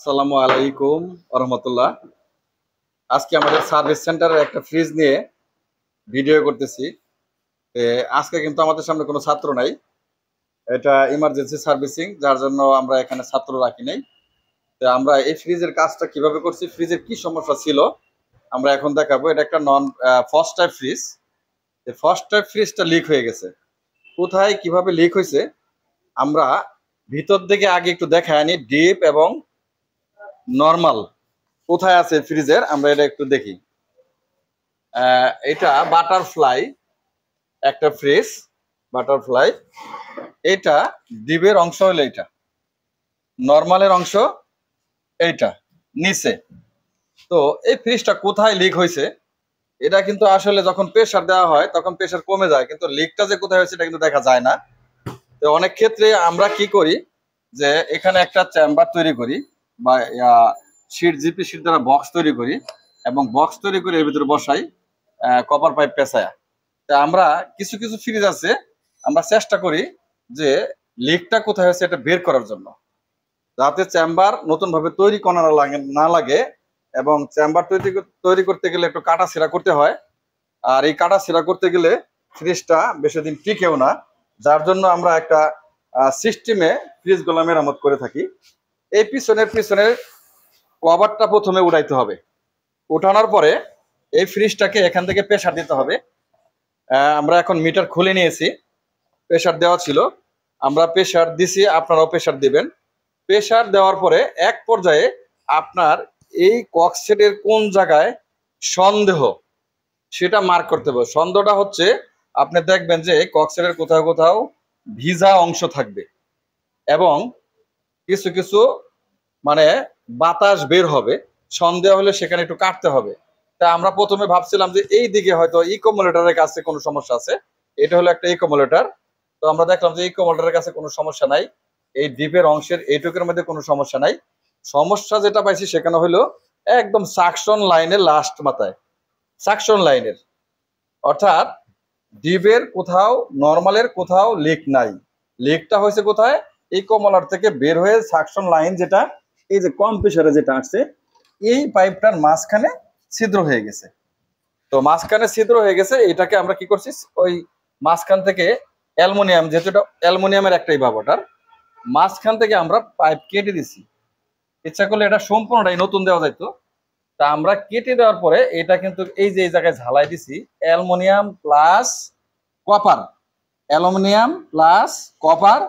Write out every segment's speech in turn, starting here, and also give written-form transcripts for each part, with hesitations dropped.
আসসালামু আলাইকুম রহমতুল্লাহ। আজকে আমাদের সার্ভিস সেন্টারের একটা ফ্রিজ নিয়ে ভিডিও করতেছি। আজকে কিন্তু আমাদের সামনে কোনো ছাত্র নাই, এটা ইমার্জেন্সি সার্ভিসিং, যার জন্য আমরা এখানে ছাত্র রাখি নাই। আমরা এই ফ্রিজের কাজটা কিভাবে করছি, ফ্রিজের কি সমস্যা ছিল আমরা এখন দেখাবো। এটা একটা non first type fridge. First type ফ্রিজটা লিক হয়ে গেছে। কোথায় কিভাবে লিক হয়েছে আমরা ভিতর থেকে আগে একটু দেখায় আনি, ডিপ এবং নর্মাল কোথায় আছে ফ্রিজের, আমরা এটা একটু দেখি। এটা বাটারফ্লাই একটা ফ্রিজ, বাটারফ্লাই। এটা ডিবের অংশ হলো এটা, নর্মালের অংশ এইটা নিচে। তো এই ফ্রিজটা কোথায় লিক হয়েছে, এটা কিন্তু আসলে যখন প্রেসার দেওয়া হয় তখন প্রেসার কমে যায়, কিন্তু লিকটা যে কোথায় হয়েছে এটা কিন্তু দেখা যায় না। তো অনেক ক্ষেত্রে আমরা কি করি যে এখানে একটা চেম্বার তৈরি করি বা শীট জিপি শীট দ্বারা বক্স তৈরি করি এবং বক্স তৈরি করে এর ভিতরে বসাই কপার পাইপ পেঁচায়া। তা আমরা কিছু কিছু ফ্রিজ আছে, আমরা চেষ্টা করি যে লিকটা কোথায় হয়েছে এটা বের করার জন্য, যাতে চেম্বার নতুন ভাবে তৈরি করা না লাগে। এবং চেম্বার তৈরি করতে গেলে একটু কাটা ছেঁড়া করতে হয়, আর এই কাটা ছেঁড়া করতে গেলে ফ্রিজটা বেশি দিন টিকেও না। যার জন্য আমরা একটা সিস্টেমে ফ্রিজগুলো মেরামত করে থাকি। এই পিছনের কভারটা প্রথমে উঠাইতে হবে। উঠানোর পরে এই ফ্রিজটাকে এখান থেকে প্রেসার দিতে হবে। আমরা এখন মিটার খুলে নিয়েছি, প্রেসার দেওয়া ছিল, আমরা প্রেসার দিছি, আপনারাও প্রেসার দিবেন। প্রেসার দেওয়ার পরে এক পর্যায়ে আপনার এই কক্সেটের কোন জায়গায় সন্দেহ সেটা মার্ক করতে হবে। সন্দেহটা হচ্ছে আপনি দেখবেন যে কক্সেটের কোথাও কোথাও ভিজা অংশ থাকবে এবং কিছু কিছু মানে বাতাস বের হবে। সন্দেহ হলে সেখানে একটু কাটতে হবে। তা আমরা প্রথমে ভাবছিলাম যে এই দিকে হয়তো ইকোমোলেটারের কাছে কোনো সমস্যা আছে, এটা হলো একটা ইকোমোলেটার। তো আমরা দেখলাম যে ইকোমোলেটারের কাছে কোনো সমস্যা নাই, এই ডিপের অংশের এইটুকুর মধ্যে কোনো সমস্যা নাই। সমস্যা যেটা পাইছি সেখানে হলো একদম সাকশন লাইনের লাস্ট মাথায়, সাকশন লাইনের, অর্থাৎ ডিপের কোথাও নর্মালের কোথাও লিক নাই। লিকটা হয়েছে কোথায়, ইকোমোলার থেকে বের হয়ে সাকশন লাইন যেটা এই যে কম প্রেসারে যেটা আসছে এই পাইপটার মাঝখানে ছিদ্র হয়ে গেছে। তো মাঝখানে ছিদ্র হয়ে গেছে, এটাকে আমরা কি করছি ওই মাঝখান থেকে অ্যালুমিনিয়াম, যেহেতু এটা অ্যালুমিনিয়ামের একটা ইভাপোরেটর, মাঝখান থেকে আমরা পাইপ কেটে দিছি। ইচ্ছা করলে এটা সম্পূর্ণটাই নতুন দেওয়া যাইতো। তা আমরা কেটে দেওয়ার পরে এটা কিন্তু এই যে এই জায়গায় ঝালাই দিছি aluminium plus copper, aluminium plus copper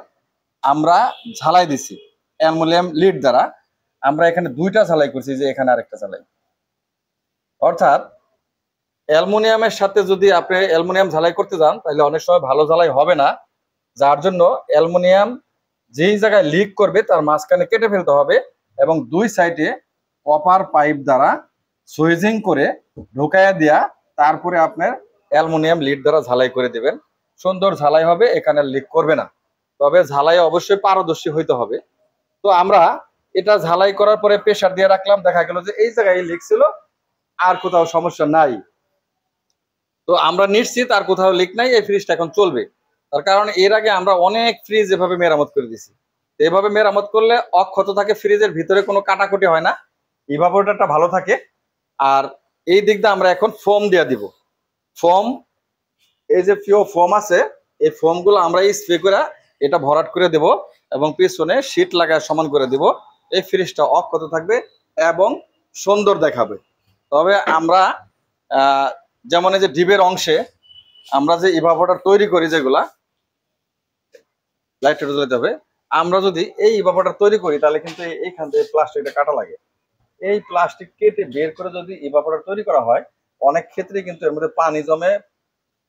আমরা ঝালাই দিছি অ্যালুমিনিয়াম লিড দ্বারা। আমরা এখানে দুইটা ঝালাই করছি, যে এখানে আরেকটা ঝালাই। অর্থাৎ অ্যালুমিনিয়ামের সাথে যদি আপনি অ্যালুমিনিয়াম ঝালাই করতে যান তাহলে অনেক সময় ভালো ঝালাই হবে না। যার জন্য অ্যালুমিনিয়াম যেই জায়গায় লিক করবে তার মাঝখানে কেটে ফেলতে হবে এবং দুই সাইডে কপার পাইপ দ্বারা সুইজিং করে ঢুকাইয়া দেয়া, তারপরে আপনার অ্যালুমিনিয়াম লিড দ্বারা ঝালাই করে দিবেন। সুন্দর ঝালাই হবে, এখানে লিক করবে না। তবে ঝালাই অবশ্যই পারদর্শী হইতে হবে। তো আমরা এটা ঝালাই করার পরে প্রেসার দিয়ে রাখলাম, দেখা গেল যে এই জায়গায় লিক ছিল, আর কোথাও সমস্যা নাই। তো আমরা নিশ্চিত আর কোথাও লিক নাই, এই ফ্রিজটা এখন চলবে। তার কারণ এর আগে আমরা অনেক ফ্রিজ এভাবে মেরামত করে দিছি। এভাবে মেরামত করলে অক্ষত থাকে, ফ্রিজের ভিতরে কোনো কাটাকুটি হয় না, ইভাপোরেটরটা ভালো থাকে। আর এই দিক দিয়ে আমরা এখন ফোম দিয়ে দিব। ফোম, এই যে ফোম আছে, এই ফোম গুলো আমরা স্প্রে করে এটা ভরাট করে দেব এবং পিছনে শীট লাগায় সমান করে দিব। এই ফ্রিজটা অক্ষত থাকবে এবং সুন্দর দেখাবে। তবে আমরা যেমন এই যে ডিবের অংশে আমরা যে ইভাপোরেটর তৈরি করি, যেগুলা লাইট জ্বলাতে হবে, আমরা যদি এই ইভাপোরেটর তৈরি করি তাহলে কিন্তু এইখান থেকে প্লাস্টিকটা কাটা লাগে। এই প্লাস্টিক কেটে বের করে যদি ইভাপোরেটর তৈরি করা হয়, অনেক ক্ষেত্রে কিন্তু এর মধ্যে পানি জমে,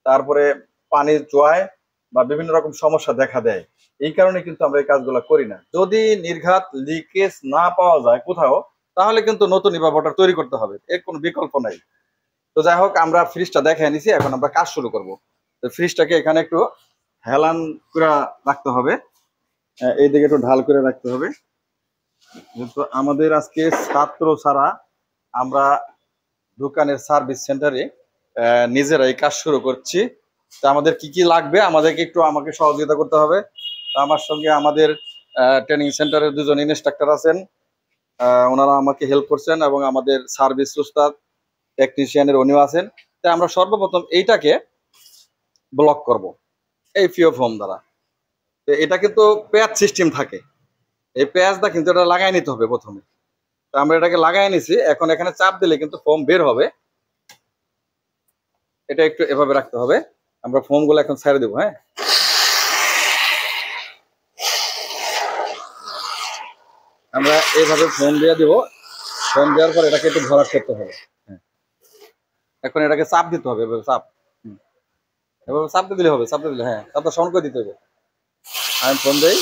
তারপরে পানি জোয়ায় বা বিভিন্ন রকম সমস্যা দেখা দেয়। এই কারণে কিন্তু আমরা এই কাজগুলো করি না। যদি নির্ঘাত লিকেজ না পাওয়া যায় কোথাও, তাহলে কিন্তু নতুন ইভাপোরেটর তৈরি করতে হবে, এর কোনো বিকল্প নাই। তো যাই হোক, আমরা ফ্রিজটা দেখাই নিছি, এখন আমরা কাজ শুরু করব। তো ফ্রিজটাকে এখানে একটু হেলান করে রাখতে হবে, এইদিকে একটু ঢাল করে রাখতে হবে। যেহেতু আমাদের আজকে ছাত্র ছাড়া আমরা দোকানের সার্ভিস সেন্টারে নিজেরাই কাজ শুরু করছি। তো আমাদের কি কি লাগবে আমাদেরকে একটু আমাকে সহযোগিতা করতে হবে। তো আমার সঙ্গে আমাদের ট্রেনিং সেন্টারের দুজন ইনস্ট্রাক্টর আছেন, ওনারা আমাকে হেল্প করছেন এবং আমাদের সার্ভিস উস্তাদ টেকনিশিয়ানের উনিও আছেন। তাই আমরা সর্বপ্রথম এইটাকে ব্লক করব এই ফিও ফোম দ্বারা। তো এটা কিন্তু প্যাচ সিস্টেম থাকে, এই প্যাচটা কিন্তু এটা লাগাই নিতে হবে প্রথমে। তো আমরা এটাকে লাগাই নিছি, এখন এখানে চাপ দিলে কিন্তু ফোম বের হবে। এটা একটু এভাবে রাখতে হবে। আমরা ফোম গুলো এখন ছেড়ে দেবো। হ্যাঁ, আমরা এইভাবে ফোম দিয়ে দিব। ফোম দেওয়ার পর এটাকে একটু ভরাট করতে হবে। হ্যাঁ, এখন এটাকে চাপ দিতে হবে, এভাবে চাপ। এভাবে চাপ দিয়ে দিলে হবে, চাপ দিয়ে দিলে, হ্যাঁ চাপটা সমান করে দিতে হবে। আমি ফোন দেই।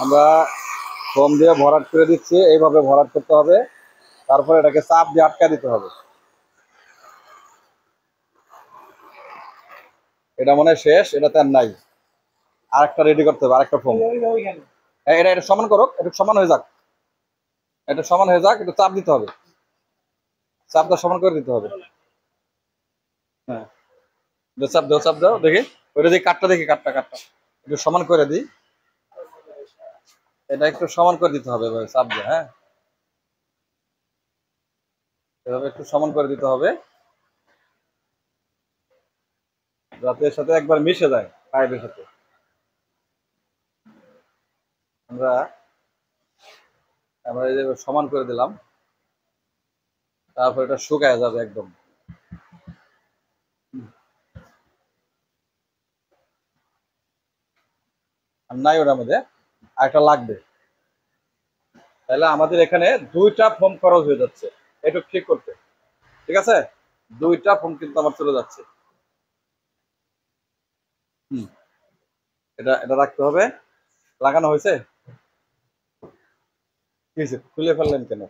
আমরা ফোম দিয়ে ভরাট করে দিচ্ছি, এইভাবে ভরাট করতে হবে। তারপরে এটাকে চাপ দিয়ে আটকা দিতে হবে। এটা মনে হয় শেষ, এটাতে আর নাই। আরেকটা রেডি করতে হবে, আরেকটা ফোম। এটা এটা সমান করো, একটু সমান হয়ে যাক, এটা সমান হয়ে যাক, একটু চাপ দিতে হবে, চাপটা সমান করে দিতে হবে। হ্যাঁ, চাপ দাও, চাপ দাও দেখি। ওইটা দিয়ে কাঠটা দেখি, কাঠটা কাঠটা একটু সমান করে দিই। এটা একটু সমান করে দিতে হবে এভাবে চাপ দিয়ে। হ্যাঁ, এভাবে একটু সমান করে দিতে হবে যাতে এর সাথে একবার মিশে যায় পাইপের সাথে। আমরা আমরা এই যে সমান করে দিলাম, তারপর এটা শুকায় যাবে একদম। আর নাই ওটার মধ্যে আরেকটা লাগবে, তাহলে আমাদের এখানে দুইটা ফোম খরচ হয়ে যাচ্ছে। একটু ঠিক করতে, ঠিক আছে? দুইটা ফোম কিন্তু আমার চলে যাচ্ছে। হুম, এটা এটা রাখতে হবে। লাগানো হয়েছে? কি হয়েছে, খুলে ফেললেন কেন?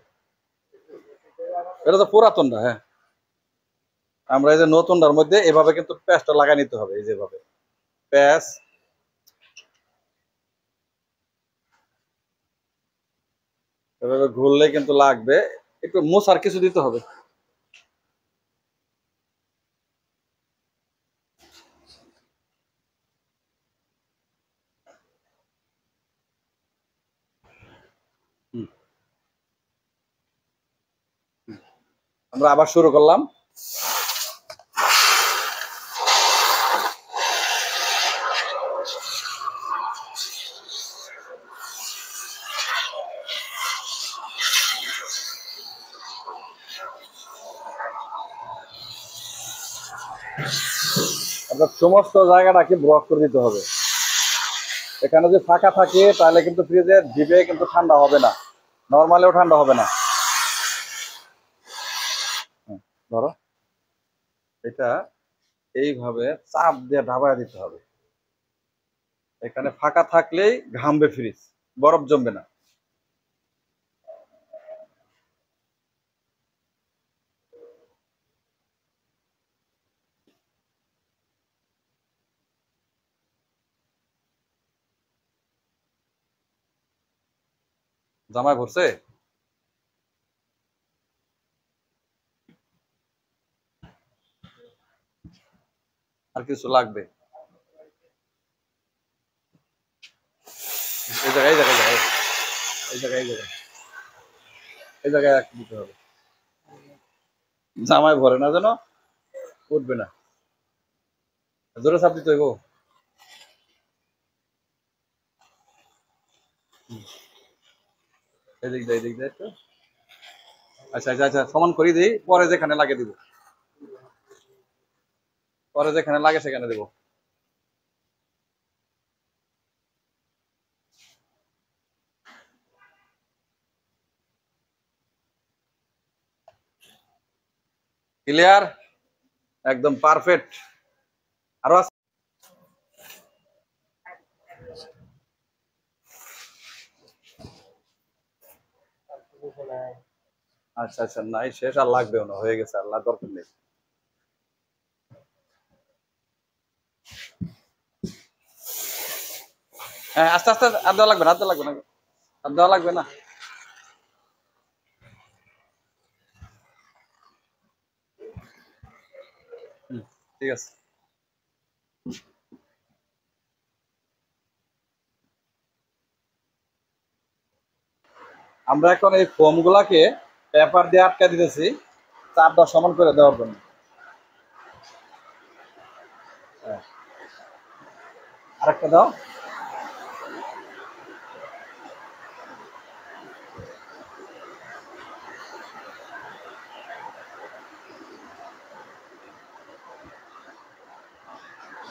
এটা তো পুরাতনটা। হ্যাঁ, আমরা এই যে নতুনটার মধ্যে এভাবে কিন্তু প্যাচটা লাগাই নিতে হবে, এই যেভাবে প্যাচ। এভাবে ঘুরলে কিন্তু লাগবে, একটু মোছার কিছু দিতে হবে। হুম, আমরা আবার শুরু করলাম। আপনার সমস্ত জায়গাটাকে ব্লক করে দিতে হবে। এখানে যদি ফাঁকা থাকে তাহলে কিন্তু ফ্রিজের ডিবে কিন্তু ঠান্ডা হবে না, নর্মালেও ঠান্ডা হবে না। ধরো এটা এইভাবে চাপ দিয়ে ঢাবায় দিতে হবে। এখানে ফাঁকা থাকলেই ঘামবে ফ্রিজ, বরফ জমবে না। জামায় ভরছে? আর কিছু লাগবে? এই জায়গায়, এই জায়গায়, এই জায়গায়, এই জায়গায়, এই জায়গায় এক দিতে হবে। জামায় ভরে না যেন, উঠবে না। জোরে চাপ দিতে হইব। এদিক দিয়ে, এদিক দিয়ে একটু। আচ্ছা আচ্ছা আচ্ছা, সমান করে দিই, পরে যেখানে লাগে দিব, পরে যেখানে লাগে সেখানে দেবো। ক্লিয়ার, একদম পারফেক্ট। আরো আছে? আচ্ছা আচ্ছা, নাই শেষ, আর লাগবেও না, হয়ে গেছে, আর দরকার নেই। হ্যাঁ, আস্তে আস্তে, আর দেওয়া লাগবে না, আর দেওয়া লাগবে না, আর দেওয়া লাগবে না। ঠিক আছে। আমরা এখন এই ফোম গুলাকে পেপার দিয়ে আটকা দিতেছি, চাপটা সমান করে দেওয়ার জন্য। হ্যাঁ, আরেকটা দাও।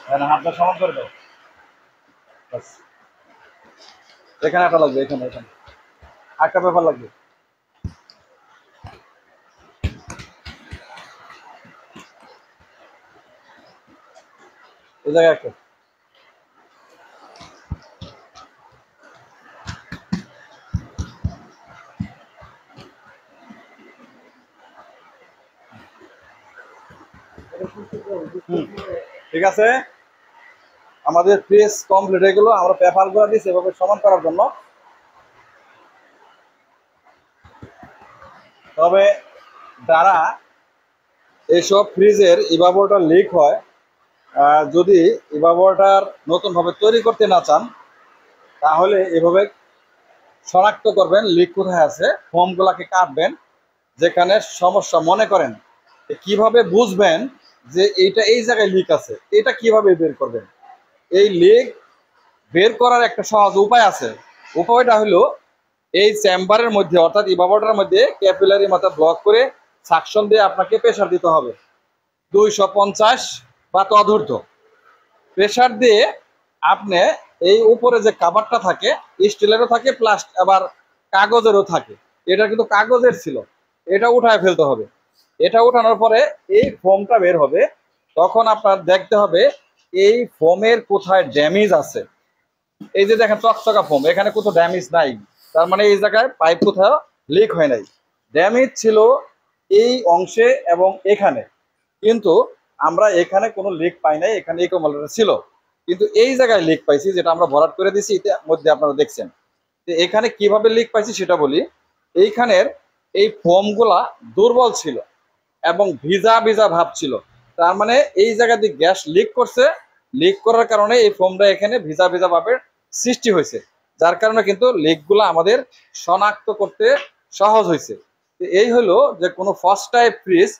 হ্যাঁ, হাতটা সমান করে দাও। ব্যাস। এখানে একটা লাগবে, এখানে এখানে একটা পেপার লাগবে। এই জায়গায় একটা। ঠিক আছে, আমাদের প্রেস কমপ্লিট হয়ে গেল। আমরা পেপার গুলো দিচ্ছি এভাবে সমান করার জন্য। তবে যারা এইসব ফ্রিজের ইভাপোরেটর লিক হয়, যদি ইভাপোরেটর নতুনভাবে তৈরি করতে না চান, তাহলে এভাবে শনাক্ত করবেন লিক কোথায় আছে, ফোমগুলাকে কাটবেন যেখানে সমস্যা মনে করেন। কিভাবে বুঝবেন যে এইটা এই জায়গায় লিক আছে, এটা কিভাবে বের করবেন? এই লিক বের করার একটা সহজ উপায় আছে। উপায়টা হলো এই চেম্বারের মধ্যে অর্থাৎ ইভাপোরেটরের মধ্যে ক্যাপিলারি মাথা ব্লক করে সাকশন দিয়ে আপনাকে প্রেসার দিতে হবে 250 বা তদূর্ধ্ব। প্রেসার দিয়ে আপনি এই উপরে যে কাভারটা থাকে, স্টিলেরও থাকে প্লাস আবার কাগজেরও থাকে। এটা কিন্তু কাগজের ছিল, এটা উঠায় ফেলতে হবে। এটা উঠানোর পরে এই ফোমটা বের হবে। তখন আপনার দেখতে হবে এই ফোমের কোথায় ড্যামেজ আছে। এই যে দেখেন চকচকা ফোম, এখানে কোথাও ড্যামেজ নাই, তার মানে এই জায়গায় পাইপ কোথাও লিক হয় নাই। ড্যামেজ ছিল এই অংশে এবং এখানে, কিন্তু আমরা এখানে কোনো লিক পাই নাই, এখানে ইকোমোলেটার ছিল, কিন্তু এই জায়গায় লিক পাইছি যেটা আমরা ভরাট করে দিছি। এর মধ্যে আপনারা দেখছেন যে এখানে কিভাবে লিক পাইছি সেটা বলি। এইখানের এই ফোমগুলা দুর্বল ছিল এবং ভিজা ভিজা ভাব ছিল, তার মানে এই জায়গা দিয়ে গ্যাস লিক করছে। লিক করার কারণে এই ফোমটা এখানে ভিজা ভিজা ভাবের সৃষ্টি হয়েছে, যার কারণে কিন্তু লিকগুলো আমাদের শনাক্ত করতে সহজ হয়েছে। এই হলো যে কোনো ফার্স্ট টাইপ ফ্রিজ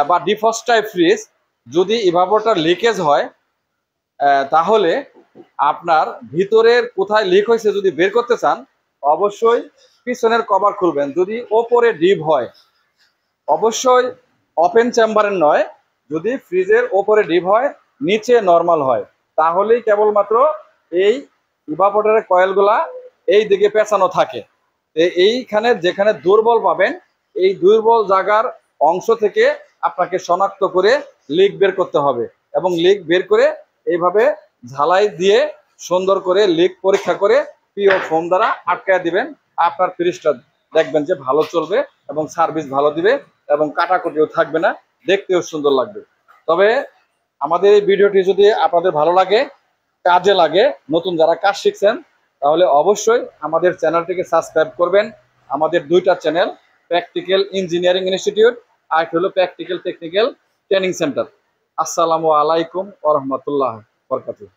বা ডিফ্রস্ট টাইপ ফ্রিজ যদি ইভাপোরেটর লিকেজ হয়, তাহলে আপনার ভিতরের কোথায় লিক হয়েছে যদি বের করতে চান, অবশ্যই পিছনের কভার খুলবেন। যদি ওপরে ডিপ হয়, অবশ্যই ওপেন চেম্বারের নয়। যদি ফ্রিজের ওপরে ডিপ হয়, নিচে নর্মাল হয়, তাহলেই কেবলমাত্র এই ইভাপোরেটরের কয়েলগুলা এই দিকে পেঁচানো থাকে। এইখানে যেখানে দুর্বল পাবেন, এই দুর্বল জায়গার অংশ থেকে আপনাকে শনাক্ত করে লিক বের করতে হবে এবং লিক বের করে এইভাবে ঝালাই দিয়ে সুন্দর করে লিক পরীক্ষা করে পিও ফোম দ্বারা আটকায় দিবেন। আপনার ফ্রিজটা দেখবেন যে ভালো চলবে এবং সার্ভিস ভালো দিবে এবং কাটাকুটিও থাকবে না, দেখতেও সুন্দর লাগবে। তবে আমাদের এই ভিডিওটি যদি আপনাদের ভালো লাগে, কাজে লাগে, নতুন যারা কাজ শিখছেন, তাহলে অবশ্যই আমাদের চ্যানেলটিকে সাবস্ক্রাইব করবেন। আমাদের দুইটা চ্যানেল, প্র্যাকটিক্যাল ইঞ্জিনিয়ারিং ইনস্টিটিউট আর হলো প্র্যাকটিক্যাল টেকনিক্যাল ট্রেনিং সেন্টার। আসসালামু আলাইকুম ওয়া রাহমাতুল্লাহি ওয়া বারাকাতুহু।